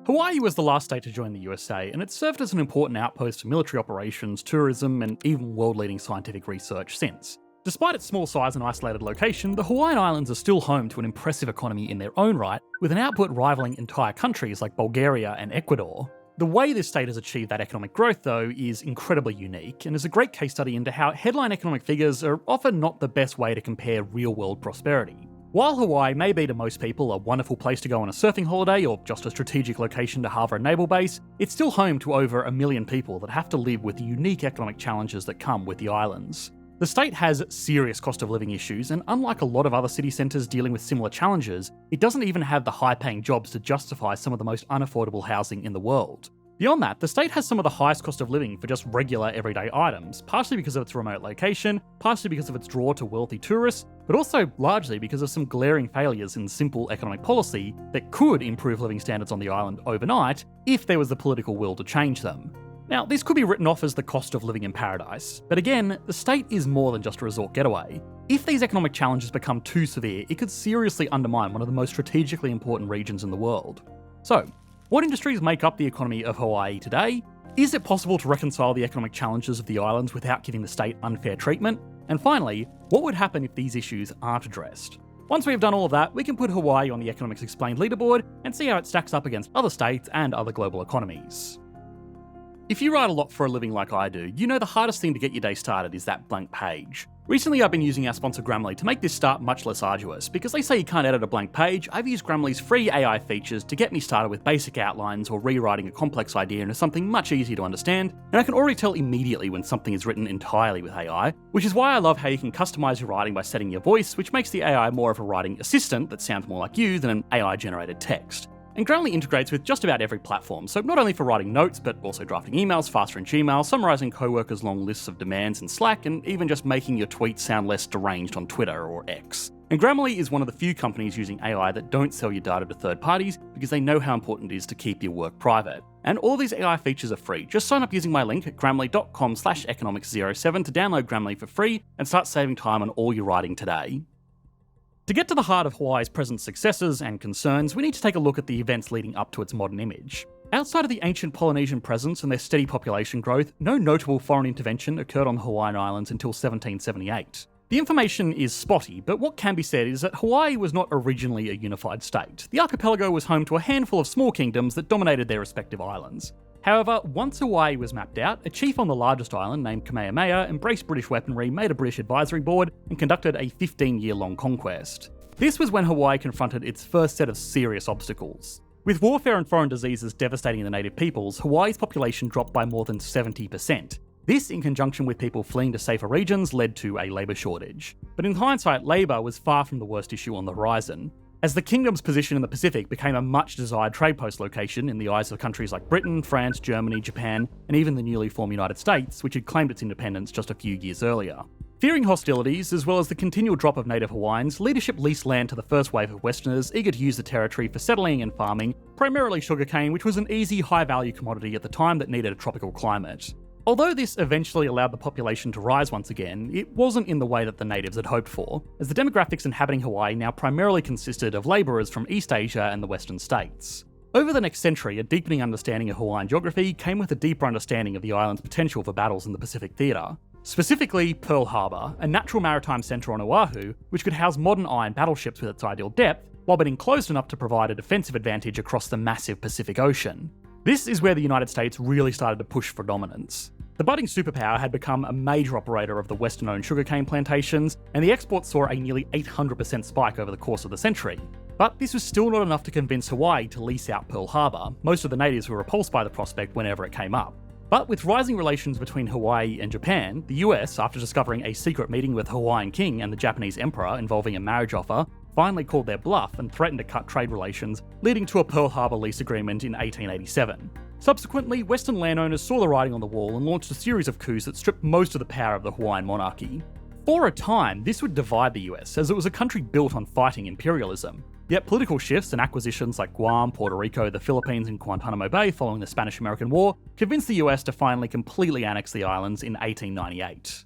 Hawaii was the last state to join the USA, and it served as an important outpost for military operations, tourism, and even world-leading scientific research since. Despite its small size and isolated location, the Hawaiian Islands are still home to an impressive economy in their own right, with an output rivaling entire countries like Bulgaria and Ecuador. The way this state has achieved that economic growth, though, is incredibly unique, and is a great case study into how headline economic figures are often not the best way to compare real-world prosperity. While Hawaii may be to most people a wonderful place to go on a surfing holiday or just a strategic location to harbour a naval base, it's still home to over 1 million people that have to live with the unique economic challenges that come with the islands. The state has serious cost of living issues, and unlike a lot of other city centres dealing with similar challenges, it doesn't even have the high-paying jobs to justify some of the most unaffordable housing in the world. Beyond that, the state has some of the highest cost of living for just regular everyday items, partially because of its remote location, partially because of its draw to wealthy tourists, but also largely because of some glaring failures in simple economic policy that could improve living standards on the island overnight if there was the political will to change them. Now, this could be written off as the cost of living in paradise, but again, the state is more than just a resort getaway. If these economic challenges become too severe, it could seriously undermine one of the most strategically important regions in the world. So, what industries make up the economy of Hawaii today? Is it possible to reconcile the economic challenges of the islands without giving the state unfair treatment? And finally, what would happen if these issues aren't addressed? Once we've done all of that, we can put Hawaii on the Economics Explained leaderboard and see how it stacks up against other states and other global economies. If you write a lot for a living like I do, you know the hardest thing to get your day started is that blank page. Recently I've been using our sponsor Grammarly to make this start much less arduous. Because they say you can't edit a blank page, I've used Grammarly's free AI features to get me started with basic outlines or rewriting a complex idea into something much easier to understand, and I can already tell immediately when something is written entirely with AI, which is why I love how you can customize your writing by setting your voice, which makes the AI more of a writing assistant that sounds more like you than an AI-generated text. And Grammarly integrates with just about every platform, so not only for writing notes, but also drafting emails faster in Gmail, summarising co-workers' long lists of demands in Slack, and even just making your tweets sound less deranged on Twitter or X. And Grammarly is one of the few companies using AI that don't sell your data to third parties because they know how important it is to keep your work private. And all these AI features are free. Just sign up using my link at grammarly.com/economics07 to download Grammarly for free and start saving time on all your writing today. To get to the heart of Hawaii's present successes and concerns, we need to take a look at the events leading up to its modern image. Outside of the ancient Polynesian presence and their steady population growth, no notable foreign intervention occurred on the Hawaiian Islands until 1778. The information is spotty, but what can be said is that Hawaii was not originally a unified state. The archipelago was home to a handful of small kingdoms that dominated their respective islands. However, once Hawaii was mapped out, a chief on the largest island named Kamehameha embraced British weaponry, made a British advisory board, and conducted a 15-year-long conquest. This was when Hawaii confronted its first set of serious obstacles. With warfare and foreign diseases devastating the native peoples, Hawaii's population dropped by more than 70%. This, in conjunction with people fleeing to safer regions, led to a labour shortage. But in hindsight, labour was far from the worst issue on the horizon. As the kingdom's position in the Pacific became a much-desired trade post location in the eyes of countries like Britain, France, Germany, Japan, and even the newly formed United States, which had claimed its independence just a few years earlier. Fearing hostilities, as well as the continual drop of native Hawaiians, leadership leased land to the first wave of Westerners eager to use the territory for settling and farming, primarily sugarcane, which was an easy, high-value commodity at the time that needed a tropical climate. Although this eventually allowed the population to rise once again, it wasn't in the way that the natives had hoped for, as the demographics inhabiting Hawaii now primarily consisted of labourers from East Asia and the Western states. Over the next century, a deepening understanding of Hawaiian geography came with a deeper understanding of the island's potential for battles in the Pacific theatre. Specifically, Pearl Harbor, a natural maritime centre on Oahu, which could house modern iron battleships with its ideal depth, while being closed enough to provide a defensive advantage across the massive Pacific Ocean. This is where the United States really started to push for dominance. The budding superpower had become a major operator of the Western-owned sugarcane plantations, and the exports saw a nearly 800% spike over the course of the century. But this was still not enough to convince Hawaii to lease out Pearl Harbor. Most of the natives were repulsed by the prospect whenever it came up. But with rising relations between Hawaii and Japan, the US, after discovering a secret meeting with the Hawaiian king and the Japanese emperor involving a marriage offer, finally called their bluff and threatened to cut trade relations, leading to a Pearl Harbor lease agreement in 1887. Subsequently, Western landowners saw the writing on the wall and launched a series of coups that stripped most of the power of the Hawaiian monarchy. For a time, this would divide the US, as it was a country built on fighting imperialism. Yet political shifts and acquisitions like Guam, Puerto Rico, the Philippines, and Guantanamo Bay following the Spanish-American War convinced the US to finally completely annex the islands in 1898.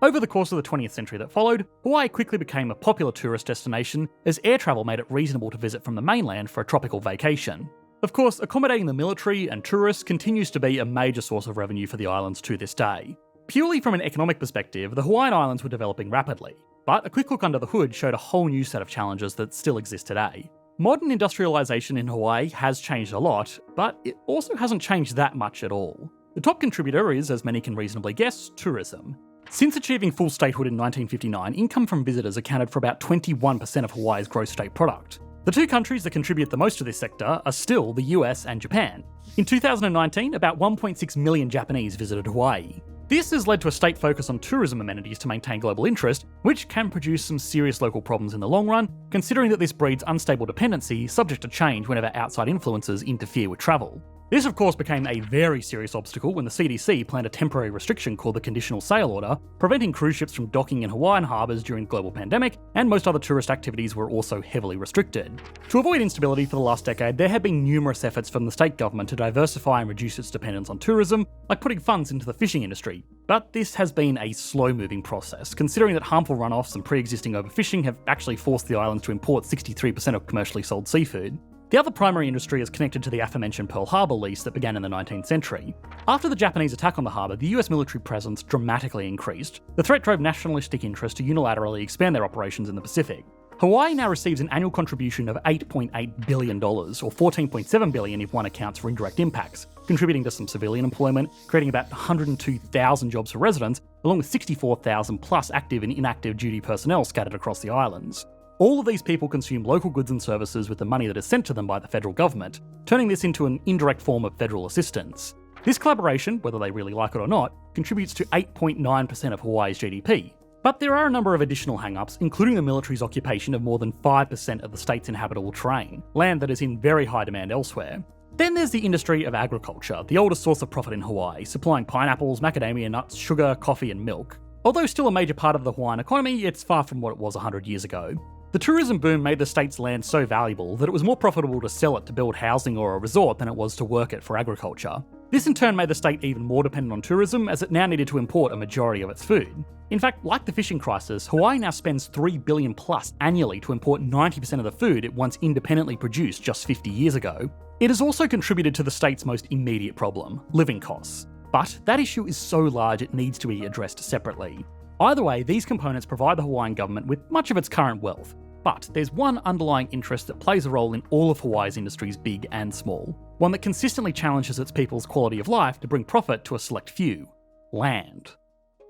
Over the course of the 20th century that followed, Hawaii quickly became a popular tourist destination as air travel made it reasonable to visit from the mainland for a tropical vacation. Of course, accommodating the military and tourists continues to be a major source of revenue for the islands to this day. Purely from an economic perspective, the Hawaiian Islands were developing rapidly, but a quick look under the hood showed a whole new set of challenges that still exist today. Modern industrialisation in Hawaii has changed a lot, but it also hasn't changed that much at all. The top contributor is, as many can reasonably guess, tourism. Since achieving full statehood in 1959, income from visitors accounted for about 21% of Hawaii's gross state product. The two countries that contribute the most to this sector are still the US and Japan. In 2019, about 1.6 million Japanese visited Hawaii. This has led to a state focus on tourism amenities to maintain global interest, which can produce some serious local problems in the long run, considering that this breeds unstable dependency subject to change whenever outside influences interfere with travel. This of course became a very serious obstacle when the CDC planned a temporary restriction called the Conditional Sail Order, preventing cruise ships from docking in Hawaiian harbours during the global pandemic, and most other tourist activities were also heavily restricted. To avoid instability for the last decade, there have been numerous efforts from the state government to diversify and reduce its dependence on tourism, like putting funds into the fishing industry. But this has been a slow-moving process, considering that harmful runoffs and pre-existing overfishing have actually forced the islands to import 63% of commercially sold seafood. The other primary industry is connected to the aforementioned Pearl Harbor lease that began in the 19th century. After the Japanese attack on the harbour, the US military presence dramatically increased. The threat drove nationalistic interests to unilaterally expand their operations in the Pacific. Hawaii now receives an annual contribution of $8.8 billion, or $14.7 billion if one accounts for indirect impacts, contributing to some civilian employment, creating about 102,000 jobs for residents, along with 64,000 plus active and inactive duty personnel scattered across the islands. All of these people consume local goods and services with the money that is sent to them by the federal government, turning this into an indirect form of federal assistance. This collaboration, whether they really like it or not, contributes to 8.9% of Hawaii's GDP. But there are a number of additional hang-ups, including the military's occupation of more than 5% of the state's inhabitable terrain, land that is in very high demand elsewhere. Then there's the industry of agriculture, the oldest source of profit in Hawaii, supplying pineapples, macadamia nuts, sugar, coffee and milk. Although still a major part of the Hawaiian economy, it's far from what it was 100 years ago. The tourism boom made the state's land so valuable that it was more profitable to sell it to build housing or a resort than it was to work it for agriculture. This in turn made the state even more dependent on tourism, as it now needed to import a majority of its food. In fact, like the fishing crisis, Hawaii now spends $3 billion plus annually to import 90% of the food it once independently produced just 50 years ago. It has also contributed to the state's most immediate problem, living costs. But that issue is so large it needs to be addressed separately. Either way, these components provide the Hawaiian government with much of its current wealth. But there's one underlying interest that plays a role in all of Hawaii's industries, big and small. One that consistently challenges its people's quality of life to bring profit to a select few: land.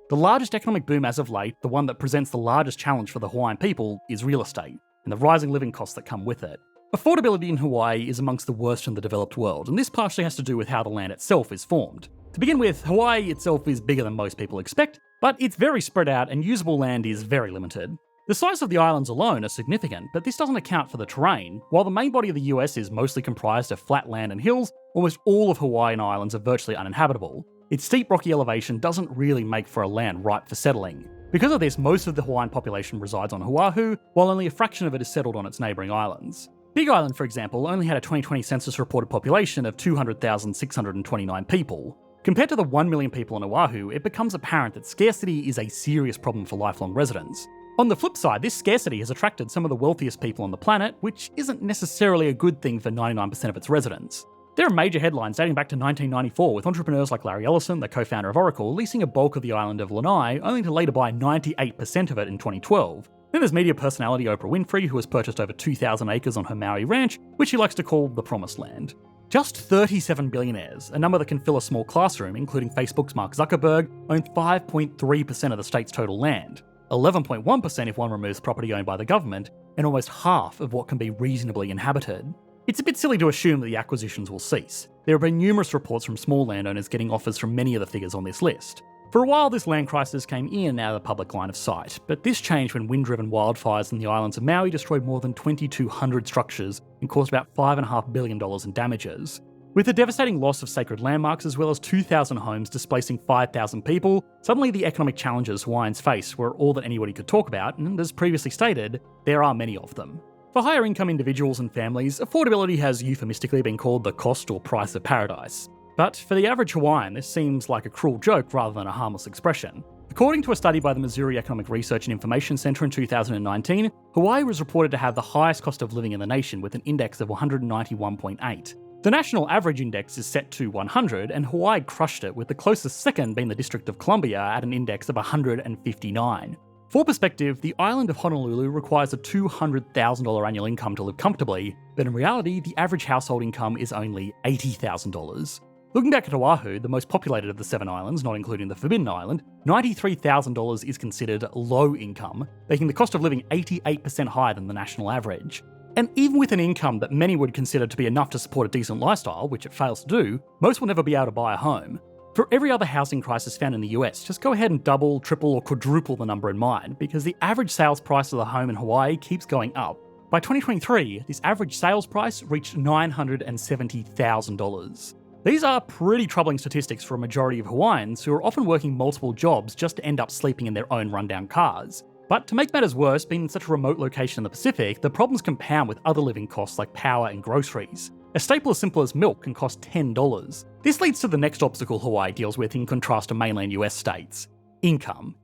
The largest economic boom as of late, the one that presents the largest challenge for the Hawaiian people, is real estate, and the rising living costs that come with it. Affordability in Hawaii is amongst the worst in the developed world, and this partially has to do with how the land itself is formed. To begin with, Hawaii itself is bigger than most people expect, but it's very spread out and usable land is very limited. The size of the islands alone are significant, but this doesn't account for the terrain. While the main body of the US is mostly comprised of flat land and hills, almost all of Hawaiian Islands are virtually uninhabitable. Its steep rocky elevation doesn't really make for a land ripe for settling. Because of this, most of the Hawaiian population resides on Oahu, while only a fraction of it is settled on its neighbouring islands. Big Island, for example, only had a 2020 census reported population of 200,629 people. Compared to the 1 million people on Oahu, it becomes apparent that scarcity is a serious problem for lifelong residents. On the flip side, this scarcity has attracted some of the wealthiest people on the planet, which isn't necessarily a good thing for 99% of its residents. There are major headlines dating back to 1994, with entrepreneurs like Larry Ellison, the co-founder of Oracle, leasing a bulk of the island of Lanai, only to later buy 98% of it in 2012. Then there's media personality Oprah Winfrey, who has purchased over 2,000 acres on her Maui ranch, which she likes to call the Promised Land. Just 37 billionaires, a number that can fill a small classroom, including Facebook's Mark Zuckerberg, own 5.3% of the state's total land. 11.1% if one removes property owned by the government, and almost half of what can be reasonably inhabited. It's a bit silly to assume that the acquisitions will cease. There have been numerous reports from small landowners getting offers from many of the figures on this list. For a while, this land crisis came in and out of the public line of sight, but this changed when wind-driven wildfires in the islands of Maui destroyed more than 2,200 structures and caused about $5.5 billion in damages. With the devastating loss of sacred landmarks as well as 2,000 homes displacing 5,000 people, suddenly the economic challenges Hawaiians face were all that anybody could talk about, and as previously stated, there are many of them. For higher income individuals and families, affordability has euphemistically been called the cost or price of paradise. But for the average Hawaiian, this seems like a cruel joke rather than a harmless expression. According to a study by the Missouri Economic Research and Information Center in 2019, Hawaii was reported to have the highest cost of living in the nation with an index of 191.8. The national average index is set to 100, and Hawaii crushed it, with the closest second being the District of Columbia at an index of 159. For perspective, the island of Honolulu requires a $200,000 annual income to live comfortably, but in reality, the average household income is only $80,000. Looking back at Oahu, the most populated of the 7 islands, not including the Forbidden Island, $93,000 is considered low income, making the cost of living 88% higher than the national average. And even with an income that many would consider to be enough to support a decent lifestyle, which it fails to do, most will never be able to buy a home. For every other housing crisis found in the US, just go ahead and double, triple, or quadruple the number in mind, because the average sales price of the home in Hawaii keeps going up. By 2023, this average sales price reached $970,000. These are pretty troubling statistics for a majority of Hawaiians who are often working multiple jobs just to end up sleeping in their own rundown cars. But to make matters worse, being in such a remote location in the Pacific, the problems compound with other living costs like power and groceries. A staple as simple as milk can cost $10. This leads to the next obstacle Hawaii deals with in contrast to mainland US states: income.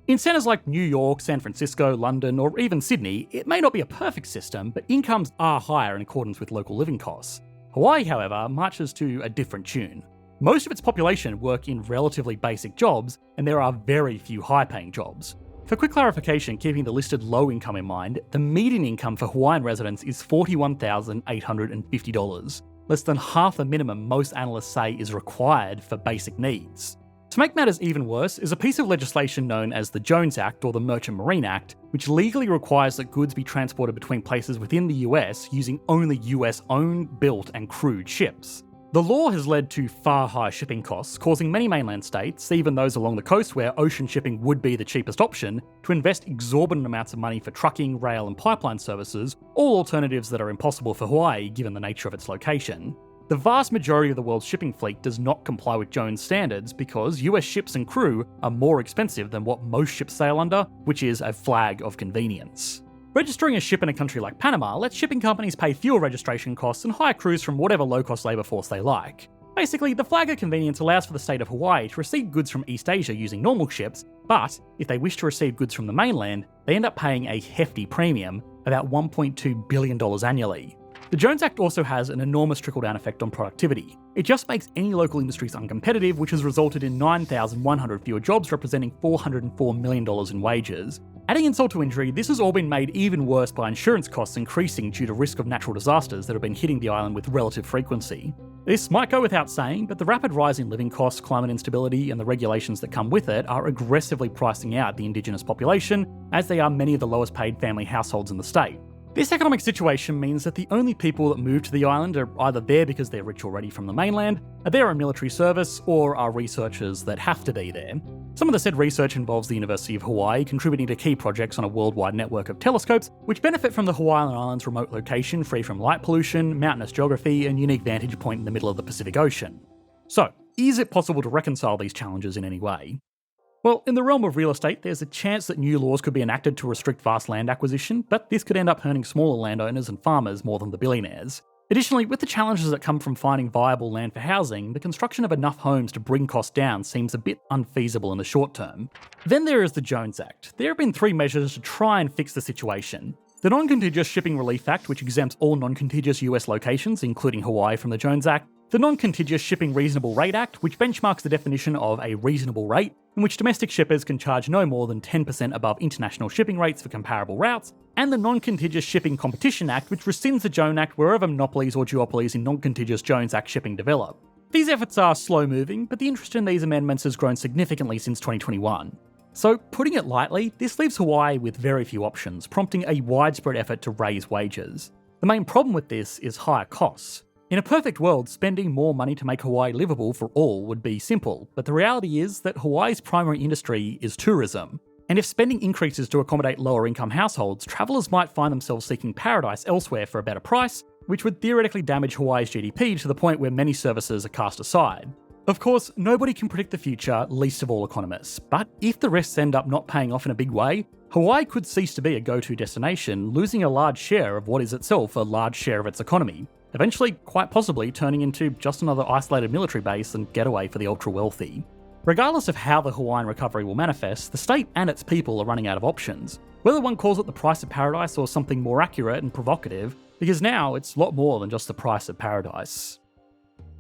In centres like New York, San Francisco, London, or even Sydney, it may not be a perfect system, but incomes are higher in accordance with local living costs. Hawaii, however, marches to a different tune. Most of its population work in relatively basic jobs, and there are very few high-paying jobs. For quick clarification, keeping the listed low income in mind, the median income for Hawaiian residents is $41,850, less than half the minimum most analysts say is required for basic needs. To make matters even worse is a piece of legislation known as the Jones Act or the Merchant Marine Act, which legally requires that goods be transported between places within the US using only US-owned, built, and crewed ships. The law has led to far higher shipping costs, causing many mainland states, even those along the coast where ocean shipping would be the cheapest option, to invest exorbitant amounts of money for trucking, rail, and pipeline services, all alternatives that are impossible for Hawaii given the nature of its location. The vast majority of the world's shipping fleet does not comply with Jones standards because US ships and crew are more expensive than what most ships sail under, which is a flag of convenience. Registering a ship in a country like Panama lets shipping companies pay fuel registration costs and hire crews from whatever low-cost labour force they like. Basically, the flag of convenience allows for the state of Hawaii to receive goods from East Asia using normal ships, but if they wish to receive goods from the mainland, they end up paying a hefty premium, about $1.2 billion annually. The Jones Act also has an enormous trickle-down effect on productivity. It just makes any local industries uncompetitive, which has resulted in 9,100 fewer jobs representing $404 million in wages. Adding insult to injury, this has all been made even worse by insurance costs increasing due to risk of natural disasters that have been hitting the island with relative frequency. This might go without saying, but the rapid rise in living costs, climate instability, and the regulations that come with it are aggressively pricing out the indigenous population, as they are many of the lowest paid family households in the state. This economic situation means that the only people that move to the island are either there because they're rich already from the mainland, are there on military service, or are researchers that have to be there. Some of the said research involves the University of Hawaii contributing to key projects on a worldwide network of telescopes, which benefit from the Hawaiian Islands' remote location free from light pollution, mountainous geography, and unique vantage point in the middle of the Pacific Ocean. So, is it possible to reconcile these challenges in any way? Well, in the realm of real estate, there's a chance that new laws could be enacted to restrict vast land acquisition, but this could end up hurting smaller landowners and farmers more than the billionaires. Additionally, with the challenges that come from finding viable land for housing, the construction of enough homes to bring costs down seems a bit unfeasible in the short term. Then there is the Jones Act. There have been 3 measures to try and fix the situation. The Non-Contiguous Shipping Relief Act, which exempts all non-contiguous US locations, including Hawaii, from the Jones Act. The Non-Contiguous Shipping Reasonable Rate Act, which benchmarks the definition of a reasonable rate, in which domestic shippers can charge no more than 10% above international shipping rates for comparable routes, and the Non-Contiguous Shipping Competition Act, which rescinds the Jones Act wherever monopolies or duopolies in non-contiguous Jones Act shipping develop. These efforts are slow-moving, but the interest in these amendments has grown significantly since 2021. So, putting it lightly, this leaves Hawaii with very few options, prompting a widespread effort to raise wages. The main problem with this is higher costs. In a perfect world, spending more money to make Hawaii livable for all would be simple, but the reality is that Hawaii's primary industry is tourism. And if spending increases to accommodate lower income households, travellers might find themselves seeking paradise elsewhere for a better price, which would theoretically damage Hawaii's GDP to the point where many services are cast aside. Of course, nobody can predict the future, least of all economists, but if the risks end up not paying off in a big way, Hawaii could cease to be a go-to destination, losing a large share of what is itself a large share of its economy, eventually quite possibly turning into just another isolated military base and getaway for the ultra-wealthy. Regardless of how the Hawaiian recovery will manifest, the state and its people are running out of options. Whether one calls it the price of paradise or something more accurate and provocative, because now it's a lot more than just the price of paradise.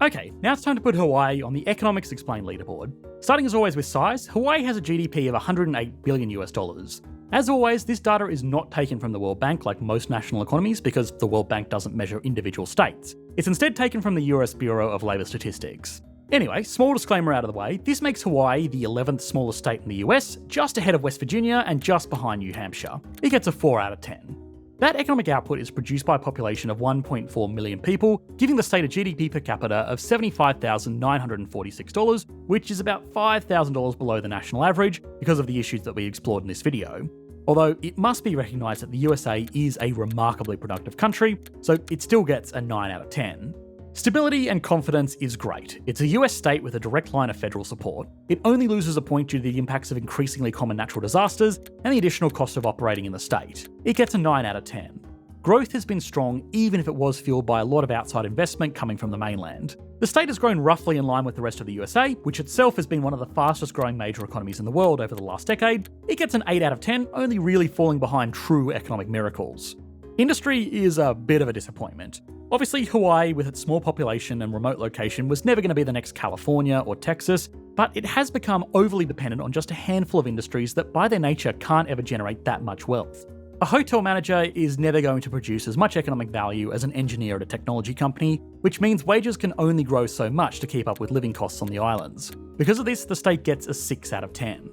Okay, now it's time to put Hawaii on the Economics Explained leaderboard. Starting as always with size, Hawaii has a GDP of $108 billion US. As always, this data is not taken from the World Bank like most national economies because the World Bank doesn't measure individual states. It's instead taken from the US Bureau of Labor Statistics. Anyway, small disclaimer out of the way, this makes Hawaii the 11th smallest state in the US, just ahead of West Virginia and just behind New Hampshire. It gets a 4 out of 10. That economic output is produced by a population of 1.4 million people, giving the state a GDP per capita of $75,946, which is about $5,000 below the national average because of the issues that we explored in this video. Although it must be recognised that the USA is a remarkably productive country, so it still gets a 9 out of 10. Stability and confidence is great. It's a US state with a direct line of federal support. It only loses a point due to the impacts of increasingly common natural disasters and the additional cost of operating in the state. It gets a 9 out of 10. Growth has been strong even if it was fueled by a lot of outside investment coming from the mainland. The state has grown roughly in line with the rest of the USA, which itself has been one of the fastest growing major economies in the world over the last decade. It gets an 8 out of 10, only really falling behind true economic miracles. Industry is a bit of a disappointment. Obviously, Hawaii, with its small population and remote location, was never going to be the next California or Texas, but it has become overly dependent on just a handful of industries that by their nature can't ever generate that much wealth. A hotel manager is never going to produce as much economic value as an engineer at a technology company, which means wages can only grow so much to keep up with living costs on the islands. Because of this, the state gets a 6 out of 10.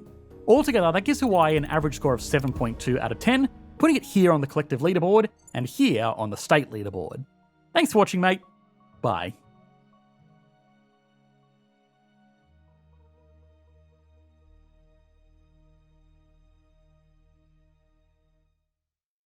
Altogether, that gives Hawaii an average score of 7.2 out of 10, putting it here on the collective leaderboard and here on the state leaderboard. Thanks for watching, mate. Bye.